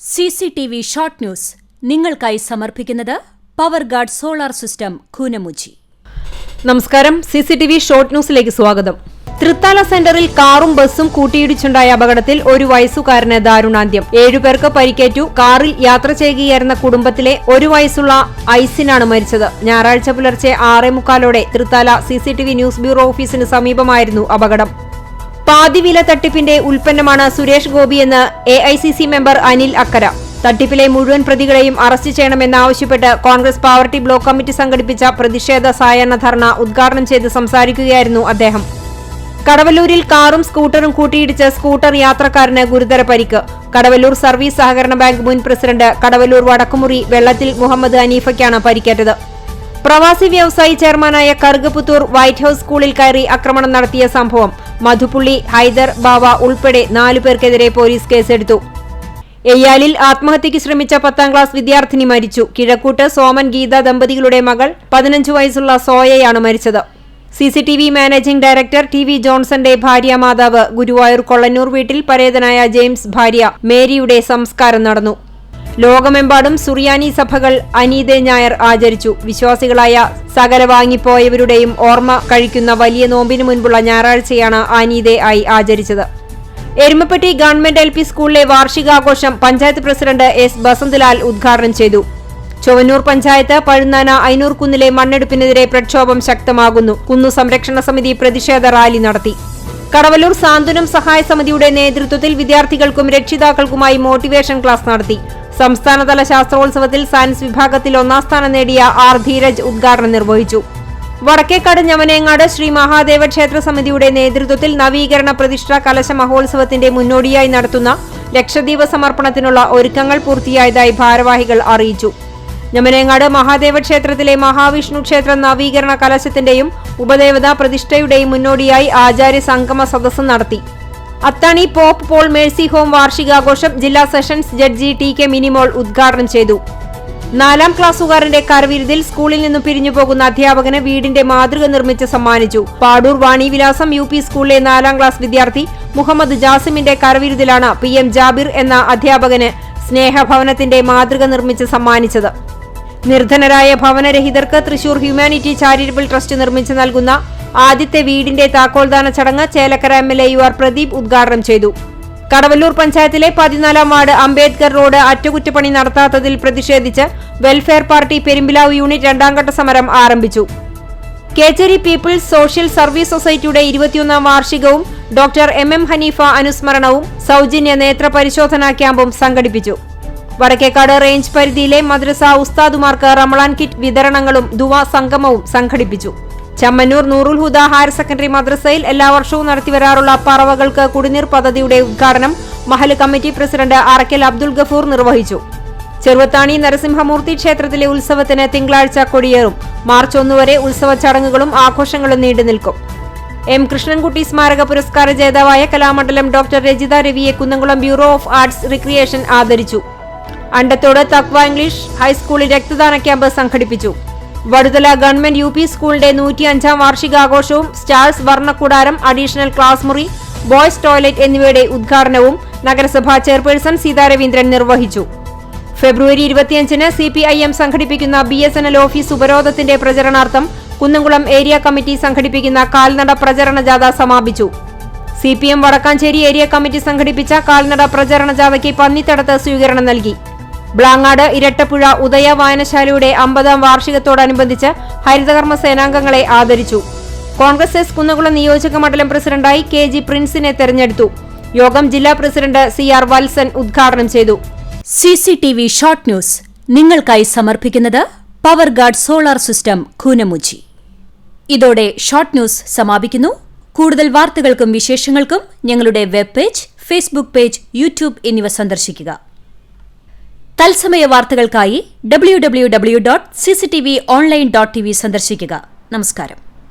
CCTV short news നിങ്ങൾക്കായി സമർപ്പിക്കുന്നത് power guard solar system Koonamuchi. നമസ്കാരം, CCTV ഷോർട്ട് ന്യൂസിലേക്ക് സ്വാഗതം. തൃത്താല സെന്ററിൽ കാറും ബസും കൂട്ടിയിടിച്ചുണ്ടായ അപകടത്തിൽ ഒരു വയസ്സുകാരന് ദാരുണാന്ത്യം. 7 പേർക്ക് പരിക്കേറ്റു. കാറിൽ യാത്ര ചെയ്യുകയായിരുന്ന കുടുംബത്തിലെ 1 വയസ്സുള്ള ഐസിനാണ് മരിച്ചത്. ഞായറാഴ്ച പുലർച്ചെ 6:45 തൃത്താല CCTV ന്യൂസ് ബ്യൂറോ ഓഫീസിന് സമീപമായിരുന്നു അപകടം. പാതിവില തട്ടിപ്പിന്റെ ഉൽപ്പന്നമാണ് സുരേഷ് ഗോപിയെന്ന് AICC മെമ്പർ അനിൽ അക്കര. തട്ടിപ്പിലെ മുഴുവൻ പ്രതികളെയും അറസ്റ്റ് ചെയ്യണമെന്നാവശ്യപ്പെട്ട് കോൺഗ്രസ് പാവർട്ടി ബ്ലോക്ക് കമ്മിറ്റി സംഘടിപ്പിച്ച പ്രതിഷേധ സായാഹ്ന ധർണ ഉദ്ഘാടനം ചെയ്ത് സംസാരിക്കുകയായിരുന്നു അദ്ദേഹം. കടവല്ലൂരിൽ കാറും സ്കൂട്ടറും കൂട്ടിയിടിച്ച് സ്കൂട്ടർ യാത്രക്കാരന് ഗുരുതര പരിക്ക്. കടവല്ലൂർ സർവീസ് സഹകരണ ബാങ്ക് മുൻ പ്രസിഡന്റ് കടവല്ലൂർ വടക്കുമുറി വെള്ളത്തിൽ മുഹമ്മദ് ഹനീഫയ്ക്കാണ് പരിക്കേറ്റത്. പ്രവാസി വ്യവസായി ചെയർമാനായ കറുകപ്പുത്തൂർ വൈറ്റ് ഹൌസ് സ്കൂളിൽ കയറി ആക്രമണം നടത്തിയ സംഭവം മധുപുള്ളി, ഹൈദർ, ബാവ ഉൾപ്പെടെ 4 പേർക്കെതിരെ പോലീസ് കേസെടുത്തു. എയ്യാലിൽ ആത്മഹത്യയ്ക്ക് ശ്രമിച്ച 10ാം ക്ലാസ് വിദ്യാർത്ഥിനി മരിച്ചു. കിഴക്കൂട്ട് സോമൻ ഗീത ദമ്പതികളുടെ മകൾ 15 വയസ്സുള്ള സോയയാണ് മരിച്ചത്. CCTV മാനേജിംഗ് ഡയറക്ടർ TV ജോൺസന്റെ ഭാര്യാമാതാവ് ഗുരുവായൂർ കൊള്ളന്നൂർ വീട്ടിൽ പരേതനായ ജെയിംസ് ഭാര്യ മേരിയുടെ സംസ്കാരം നടന്നു. ലോകമെമ്പാടും സുറിയാനി സഭകൾ അനീദെ ഞായർ ആചരിച്ചു. വിശ്വാസികളായ സകല വാങ്ങിപ്പോയവരുടെയും ഓർമ്മ കഴിക്കുന്ന വലിയ നോമ്പിന് മുൻപുള്ള ഞായറാഴ്ചയാണ് അനീദെ ആയി ആചരിച്ചത്. എരുമപ്പെട്ടി ഗവൺമെന്റ് LP സ്കൂളിലെ വാർഷികാഘോഷം പഞ്ചായത്ത് പ്രസിഡന്റ് S ബസന്ത്ലാൽ ഉദ്ഘാടനം ചെയ്തു. ചൊവ്വന്നൂർ പഞ്ചായത്ത് പഴുന്നാന ഐനൂർ കുന്നിലെ മണ്ണെടുപ്പിനെതിരെ പ്രക്ഷോഭം ശക്തമാകുന്നു. കുന്നു സംരക്ഷണ സമിതി പ്രതിഷേധ റാലി നടത്തി. കടവല്ലൂർ സാന്ത്വനം സഹായ സമിതിയുടെ നേതൃത്വത്തിൽ വിദ്യാർത്ഥികൾക്കും രക്ഷിതാക്കൾക്കുമായി മോട്ടിവേഷൻ ക്ലാസ് നടത്തി. സംസ്ഥാനതല ശാസ്ത്രോത്സവത്തിൽ സയൻസ് വിഭാഗത്തിൽ 1ാം സ്ഥാനം നേടിയ R ധീരജ് ഉദ്ഘാടനം നിർവഹിച്ചു. വടക്കേക്കാട് ഞമനേങ്ങാട് ശ്രീ മഹാദേവ ക്ഷേത്ര സമിതിയുടെ നേതൃത്വത്തിൽ നവീകരണ പ്രതിഷ്ഠ കലശ മഹോത്സവത്തിന്റെ മുന്നോടിയായി നടത്തുന്ന ലക്ഷദ്വീപ സമർപ്പണത്തിനുള്ള ഒരുക്കങ്ങൾ പൂർത്തിയായതായി ഭാരവാഹികൾ അറിയിച്ചു. ഞമനേങ്ങാട് മഹാദേവ ക്ഷേത്രത്തിലെ മഹാവിഷ്ണു ക്ഷേത്ര നവീകരണ കലശത്തിന്റെയും ഉപദേവതാ പ്രതിഷ്ഠയുടെയും മുന്നോടിയായി ആചാര്യ സംഗമ സദസ്സ് നടത്തി. അത്താണി പോപ്പ് പോൾ മേഴ്സി ഹോം വാർഷികാഘോഷം ജില്ലാ സെഷൻസ് ജഡ്ജി TK മിനിമോൾ ഉദ്ഘാടനം ചെയ്തു. 4ാം ക്ലാസ്സുകാരന്റെ കരവിരുതിൽ സ്കൂളിൽ നിന്നും പിരിഞ്ഞു പോകുന്ന അധ്യാപകന് വീടിന്റെ മാതൃക നിർമ്മിച്ച് സമ്മാനിച്ചു. പാടൂർ വാണിവിലാസം UP സ്കൂളിലെ 4ാം ക്ലാസ് വിദ്യാർത്ഥി മുഹമ്മദ് ജാസിമിന്റെ കരവിരുതിലാണ് PM ജാബിർ എന്ന അധ്യാപകന് സ്നേഹഭവനത്തിന്റെ മാതൃക നിർമ്മിച്ച് സമ്മാനിച്ചത്. നിർധനരായ ഭവനരഹിതർക്ക് തൃശൂർ ഹ്യൂമാനിറ്റി ചാരിറ്റബിൾ ട്രസ്റ്റ് നിർമ്മിച്ച് നൽകുന്ന ആദ്യത്തെ വീടിന്റെ താക്കോൽദാന ചടങ്ങ് ചേലക്കര MLA UR പ്രദീപ് ഉദ്ഘാടനം ചെയ്തു. കടവല്ലൂർ പഞ്ചായത്തിലെ 14ാം വാർഡ് അംബേദ്കർ റോഡ് അറ്റകുറ്റപ്പണി നടത്താത്തതിൽ പ്രതിഷേധിച്ച് വെൽഫെയർ പാർട്ടി പെരുമ്പിലാവ് യൂണിറ്റ് 2ാം ഘട്ട സമരം ആരംഭിച്ചു. കേച്ചേരി പീപ്പിൾസ് സോഷ്യൽ സർവീസ് സൊസൈറ്റിയുടെ 21ാം വാർഷികവും ഡോക്ടർ MM ഹനീഫ അനുസ്മരണവും സൗജന്യ നേത്ര പരിശോധനാ ക്യാമ്പും സംഘടിപ്പിച്ചു. വടക്കേക്കാട് റേഞ്ച് പരിധിയിലെ മദ്രസ ഉസ്താദുമാർക്ക് റമളാൻ കിറ്റ് വിതരണങ്ങളും ദുവാ സംഗമവും സംഘടിപ്പിച്ചു. ചമ്മന്നൂർ നൂറുൽ ഹുദ ഹയർ സെക്കൻഡറി മദ്രസയിൽ എല്ലാ വർഷവും നടത്തിവരാറുള്ള പറവകൾക്ക് കുടിനീർ പദ്ധതിയുടെ ഉദ്ഘാടനം മഹല്ല് കമ്മിറ്റി പ്രസിഡന്റ് അറക്കൽ അബ്ദുൽ ഗഫൂർ നിർവഹിച്ചു. ചെറുവത്താണി നരസിംഹമൂർത്തി ക്ഷേത്രത്തിലെ ഉത്സവത്തിന് തിങ്കളാഴ്ച കൊടിയേറും. മാർച്ച് 1 വരെ ഉത്സവ ചടങ്ങുകളും ആഘോഷങ്ങളും നീണ്ടുനിൽക്കും. M കൃഷ്ണൻകുട്ടി സ്മാരക പുരസ്കാര ജേതാവായ കലാമണ്ഡലം ഡോക്ടർ രജിത രവിയെ Kunnamkulam bureau of arts recreation ആദരിച്ചു. അണ്ടത്തോട് തക്വ ഇംഗ്ലീഷ് ഹൈസ്കൂളിൽ രക്തദാന ക്യാമ്പ് സംഘടിപ്പിച്ചു. വടുതല ഗവൺമെന്റ് UP സ്കൂളിന്റെ 105ാം വാർഷികാഘോഷവും സ്റ്റാർസ് വർണ്ണക്കൂടാരം, അഡീഷണൽ ക്ലാസ് മുറി, ബോയ്സ് ടോയ്ലറ്റ് എന്നിവയുടെ ഉദ്ഘാടനവും നഗരസഭാ ചെയർപേഴ്സൺ സീതാ രവീന്ദ്രൻ നിർവഹിച്ചു. ഫെബ്രുവരി 25-ന് CPIM സംഘടിപ്പിക്കുന്ന BSNL ഓഫീസ് ഉപരോധത്തിന്റെ പ്രചരണാർത്ഥം കുന്നംകുളം ഏരിയ കമ്മിറ്റി സംഘടിപ്പിക്കുന്ന കാൽനട പ്രചരണ ജാഥ സമാപിച്ചു. CPM വടക്കാഞ്ചേരി ഏരിയ കമ്മിറ്റി സംഘടിപ്പിച്ച കാൽനട പ്രചരണ ജാഥയ്ക്ക് പന്നിത്തടത്ത് സ്വീകരണം നൽകി. ബ്ലാങ്ങാട് ഇരട്ടപ്പുഴ ഉദയ വായനശാലയുടെ 50ാം വാർഷികത്തോടനുബന്ധിച്ച് ഹരിതകർമ്മ സേനാംഗങ്ങളെ ആദരിച്ചു. കോൺഗ്രസ് S കുന്നംകുളം നിയോജക മണ്ഡലം പ്രസിഡന്റായി KG പ്രിൻസിനെ തെരഞ്ഞെടുത്തു. യോഗം ജില്ലാ പ്രസിഡന്റ് CR വത്സൻ ഉദ്ഘാടനം ചെയ്തു. CCTV ഷോർട്ട് ന്യൂസ് നിങ്ങൾക്കായി സമർപ്പിക്കുന്നത് power guard solar system Koonamuchi. ഇതോടെ ഷോർട്ട് ന്യൂസ് സമാപിക്കുന്നു. കൂടുതൽ വാർത്തകൾക്കും വിശേഷങ്ങൾക്കും ഞങ്ങളുടെ web page, Facebook page, YouTube എന്നിവ സന്ദർശിക്കുക. തത്സമയ വാർത്തകൾക്കായി www.cctv online.tv സന്ദർശിക്കുക. നമസ്കാരം.